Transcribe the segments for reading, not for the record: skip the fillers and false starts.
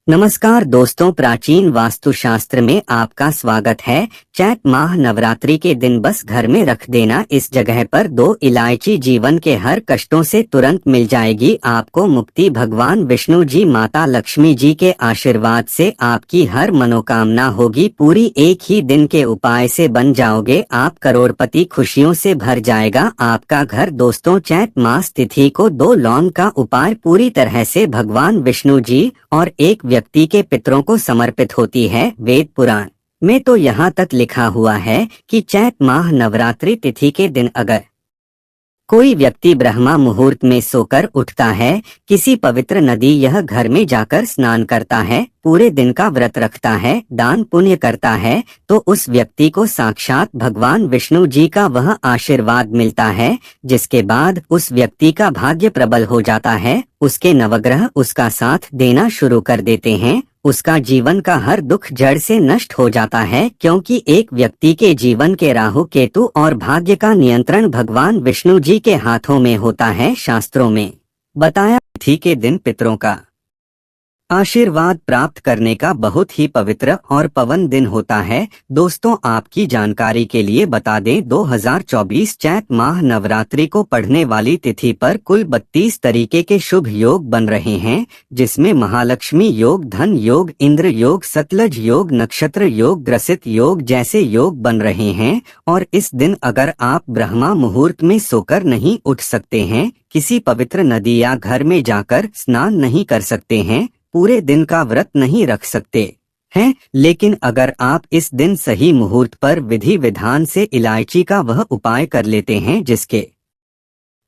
नमस्कार दोस्तों, प्राचीन वास्तुशास्त्र में आपका स्वागत है। चैत माह नवरात्रि के दिन बस घर में रख देना इस जगह पर 2 इलायची, जीवन के हर कष्टों से तुरंत मिल जाएगी आपको मुक्ति। भगवान विष्णु जी, माता लक्ष्मी जी के आशीर्वाद से आपकी हर मनोकामना होगी पूरी। एक ही दिन के उपाय से बन जाओगे आप करोड़पति, खुशियों से भर जाएगा आपका घर। दोस्तों, चैत मास तिथि को 2 लौंग का उपाय पूरी तरह से भगवान विष्णु जी और एक व्यक्ति के पितरों को समर्पित होती है। वेद पुराण में तो यहाँ तक लिखा हुआ है कि चैत माह नवरात्रि तिथि के दिन अगर कोई व्यक्ति ब्रह्मा मुहूर्त में सोकर उठता है, किसी पवित्र नदी यह घर में जाकर स्नान करता है, पूरे दिन का व्रत रखता है, दान पुण्य करता है, तो उस व्यक्ति को साक्षात भगवान विष्णु जी का वह आशीर्वाद मिलता है, जिसके बाद उस व्यक्ति का भाग्य प्रबल हो जाता है। उसके नवग्रह उसका साथ देना शुरू कर देते हैं, उसका जीवन का हर दुख जड़ से नष्ट हो जाता है, क्योंकि एक व्यक्ति के जीवन के राहु केतु और भाग्य का नियंत्रण भगवान विष्णु जी के हाथों में होता है। शास्त्रों में बताया तिथि के दिन पितरों का आशीर्वाद प्राप्त करने का बहुत ही पवित्र और पवन दिन होता है। दोस्तों, आपकी जानकारी के लिए बता दें, 2024 चैत माह नवरात्रि को पढ़ने वाली तिथि पर कुल 32 तरीके के शुभ योग बन रहे हैं, जिसमें महालक्ष्मी योग, धन योग, इंद्र योग, सतलज योग, नक्षत्र योग, ग्रसित योग जैसे योग बन रहे हैं। और इस दिन अगर आप ब्रह्मा मुहूर्त में सोकर नहीं उठ सकते हैं, किसी पवित्र नदी या घर में जाकर स्नान नहीं कर सकते हैं, पूरे दिन का व्रत नहीं रख सकते हैं, लेकिन अगर आप इस दिन सही मुहूर्त पर विधि विधान से इलायची का वह उपाय कर लेते हैं जिसके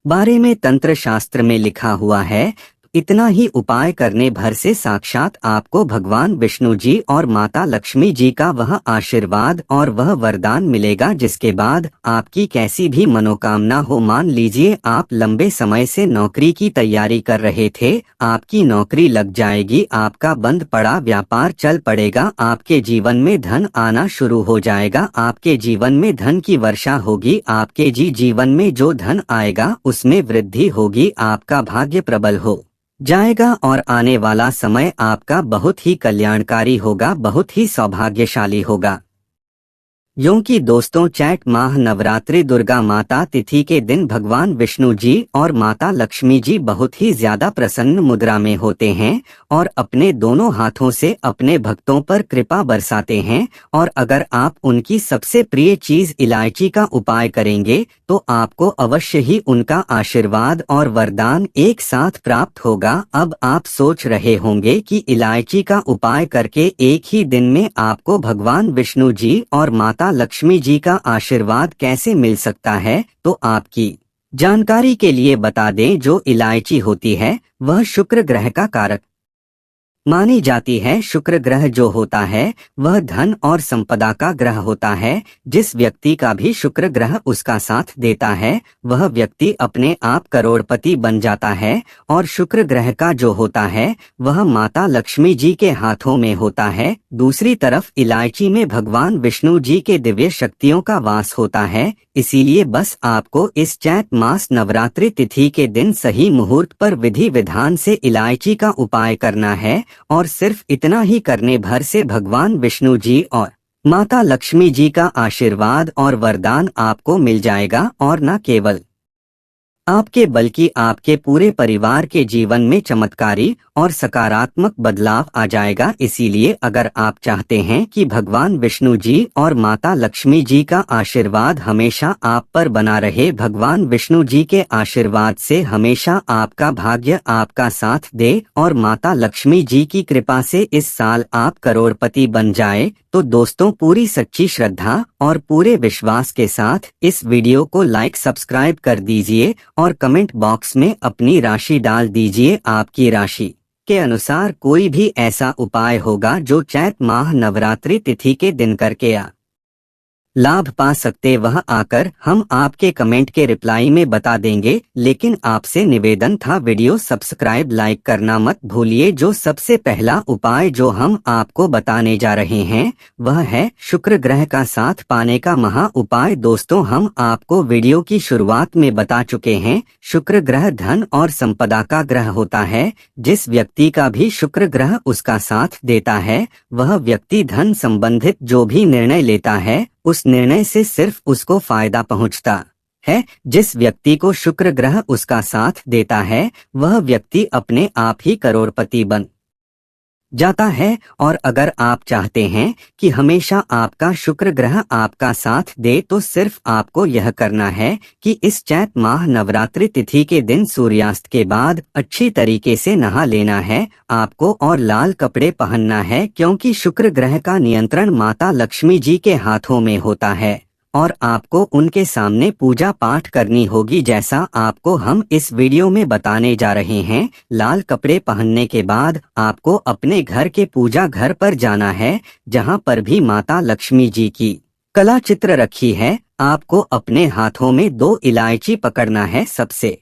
बारे में तंत्र शास्त्र में लिखा हुआ है, इतना ही उपाय करने भर से साक्षात आपको भगवान विष्णु जी और माता लक्ष्मी जी का वह आशीर्वाद और वह वरदान मिलेगा, जिसके बाद आपकी कैसी भी मनोकामना हो, मान लीजिए आप लंबे समय से नौकरी की तैयारी कर रहे थे, आपकी नौकरी लग जाएगी, आपका बंद पड़ा व्यापार चल पड़ेगा, आपके जीवन में धन आना शुरू हो जाएगा, आपके जीवन में धन की वर्षा होगी, आपके जीवन में जो धन आएगा उसमें वृद्धि होगी, आपका भाग्य प्रबल हो जाएगा और आने वाला समय आपका बहुत ही कल्याणकारी होगा, बहुत ही सौभाग्यशाली होगा। क्योंकि दोस्तों, चैत माह नवरात्रि दुर्गा माता तिथि के दिन भगवान विष्णु जी और माता लक्ष्मी जी बहुत ही ज्यादा प्रसन्न मुद्रा में होते हैं और अपने दोनों हाथों से अपने भक्तों पर कृपा बरसाते हैं। और अगर आप उनकी सबसे प्रिय चीज इलायची का उपाय करेंगे तो आपको अवश्य ही उनका आशीर्वाद और वरदान एक साथ प्राप्त होगा। अब आप सोच रहे होंगे कि इलायची का उपाय करके एक ही दिन में आपको भगवान विष्णु जी और माता लक्ष्मी जी का आशीर्वाद कैसे मिल सकता है, तो आपकी जानकारी के लिए बता दें, जो इलायची होती है वह शुक्र ग्रह का कारक मानी जाती है। शुक्र ग्रह जो होता है वह धन और संपदा का ग्रह होता है। जिस व्यक्ति का भी शुक्र ग्रह उसका साथ देता है वह व्यक्ति अपने आप करोड़पति बन जाता है। और शुक्र ग्रह का जो होता है वह माता लक्ष्मी जी के हाथों में होता है। दूसरी तरफ इलायची में भगवान विष्णु जी के दिव्य शक्तियों का वास होता है। इसीलिए बस आपको इस चैत मास नवरात्रि तिथि के दिन सही मुहूर्त पर विधि विधान से इलायची का उपाय करना है और सिर्फ इतना ही करने भर से भगवान विष्णु जी और माता लक्ष्मी जी का आशीर्वाद और वरदान आपको मिल जाएगा। और न केवल आपके बल्कि आपके पूरे परिवार के जीवन में चमत्कारी और सकारात्मक बदलाव आ जाएगा। इसीलिए अगर आप चाहते हैं कि भगवान विष्णु जी और माता लक्ष्मी जी का आशीर्वाद हमेशा आप पर बना रहे, भगवान विष्णु जी के आशीर्वाद से हमेशा आपका भाग्य आपका साथ दे और माता लक्ष्मी जी की कृपा से इस साल आप करोड़पति बन जाए, तो दोस्तों, पूरी सच्ची श्रद्धा और पूरे विश्वास के साथ इस वीडियो को लाइक सब्सक्राइब कर दीजिए और कमेंट बॉक्स में अपनी राशि डाल दीजिए। आपकी राशि के अनुसार कोई भी ऐसा उपाय होगा जो चैत माह नवरात्रि तिथि के दिन करके लाभ पा सकते वह आकर हम आपके कमेंट के रिप्लाई में बता देंगे, लेकिन आपसे निवेदन था वीडियो सब्सक्राइब लाइक करना मत भूलिए। जो सबसे पहला उपाय जो हम आपको बताने जा रहे हैं वह है शुक्र ग्रह का साथ पाने का महा उपाय। दोस्तों, हम आपको वीडियो की शुरुआत में बता चुके हैं, शुक्र ग्रह धन और संपदा का ग्रह होता है। जिस व्यक्ति का भी शुक्र ग्रह उसका साथ देता है वह व्यक्ति धन संबंधित जो भी निर्णय लेता है उस निर्णय से सिर्फ उसको फायदा पहुंचता है। जिस व्यक्ति को शुक्र ग्रह उसका साथ देता है वह व्यक्ति अपने आप ही करोड़पति बन जाता है। और अगर आप चाहते हैं कि हमेशा आपका शुक्र ग्रह आपका साथ दे तो सिर्फ आपको यह करना है कि इस चैत माह नवरात्रि तिथि के दिन सूर्यास्त के बाद अच्छी तरीके से नहा लेना है आपको और लाल कपड़े पहनना है, क्योंकि शुक्र ग्रह का नियंत्रण माता लक्ष्मी जी के हाथों में होता है और आपको उनके सामने पूजा पाठ करनी होगी, जैसा आपको हम इस वीडियो में बताने जा रहे हैं। लाल कपड़े पहनने के बाद आपको अपने घर के पूजा घर पर जाना है, जहां पर भी माता लक्ष्मी जी की कला चित्र रखी है। आपको अपने हाथों में 2 इलायची पकड़ना है। सबसे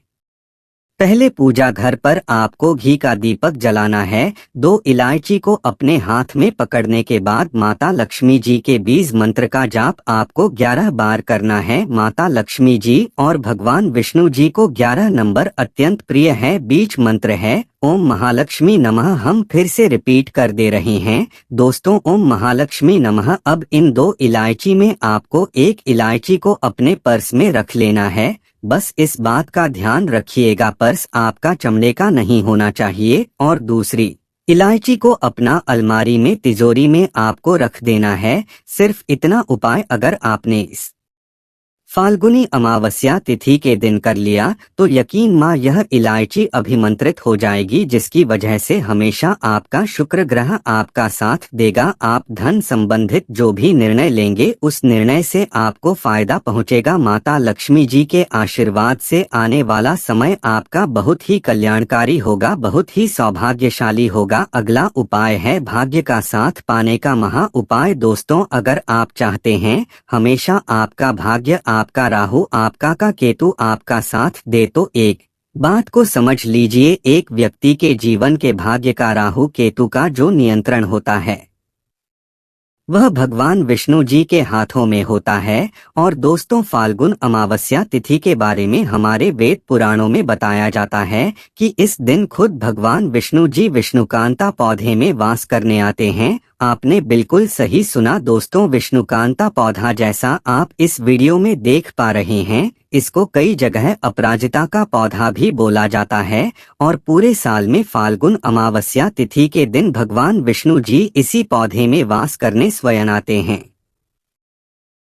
पहले पूजा घर पर आपको घी का दीपक जलाना है। 2 इलायची को अपने हाथ में पकड़ने के बाद माता लक्ष्मी जी के बीज मंत्र का जाप आपको 11 बार करना है। माता लक्ष्मी जी और भगवान विष्णु जी को 11 नंबर अत्यंत प्रिय है। बीज मंत्र है ओम महालक्ष्मी नमः। हम फिर से रिपीट कर दे रहे हैं दोस्तों, ओम महालक्ष्मी नमः। अब इन 2 इलायची में आपको 1 इलायची को अपने पर्स में रख लेना है। बस इस बात का ध्यान रखिएगा पर्स आपका चमड़े का नहीं होना चाहिए। और दूसरी इलायची को अपना अलमारी में तिजोरी में आपको रख देना है। सिर्फ इतना उपाय अगर आपने इस फाल्गुनी अमावस्या तिथि के दिन कर लिया तो यकीन मां यह इलायची अभिमंत्रित हो जाएगी, जिसकी वजह से हमेशा आपका शुक्र ग्रह आपका साथ देगा। आप धन संबंधित जो भी निर्णय लेंगे उस निर्णय से आपको फायदा पहुंचेगा। माता लक्ष्मी जी के आशीर्वाद से आने वाला समय आपका बहुत ही कल्याणकारी होगा, बहुत ही सौभाग्यशाली होगा। अगला उपाय है भाग्य का साथ पाने का महा उपाय। दोस्तों, अगर आप चाहते हैं हमेशा आपका भाग्य आपका राहु आपका का केतु आपका साथ दे तो एक बात को समझ लीजिए, एक व्यक्ति के जीवन के भाग्य का राहु केतु का जो नियंत्रण होता है वह भगवान विष्णु जी के हाथों में होता है। और दोस्तों, फाल्गुन अमावस्या तिथि के बारे में हमारे वेद पुराणों में बताया जाता है कि इस दिन खुद भगवान विष्णु जी विष्णुकांता पौधे में वास करने आते हैं। आपने बिल्कुल सही सुना दोस्तों, विष्णुकांता पौधा जैसा आप इस वीडियो में देख पा रहे हैं, इसको कई जगह अपराजिता का पौधा भी बोला जाता है। और पूरे साल में फाल्गुन अमावस्या तिथि के दिन भगवान विष्णु जी इसी पौधे में वास करने स्वयं आते हैं।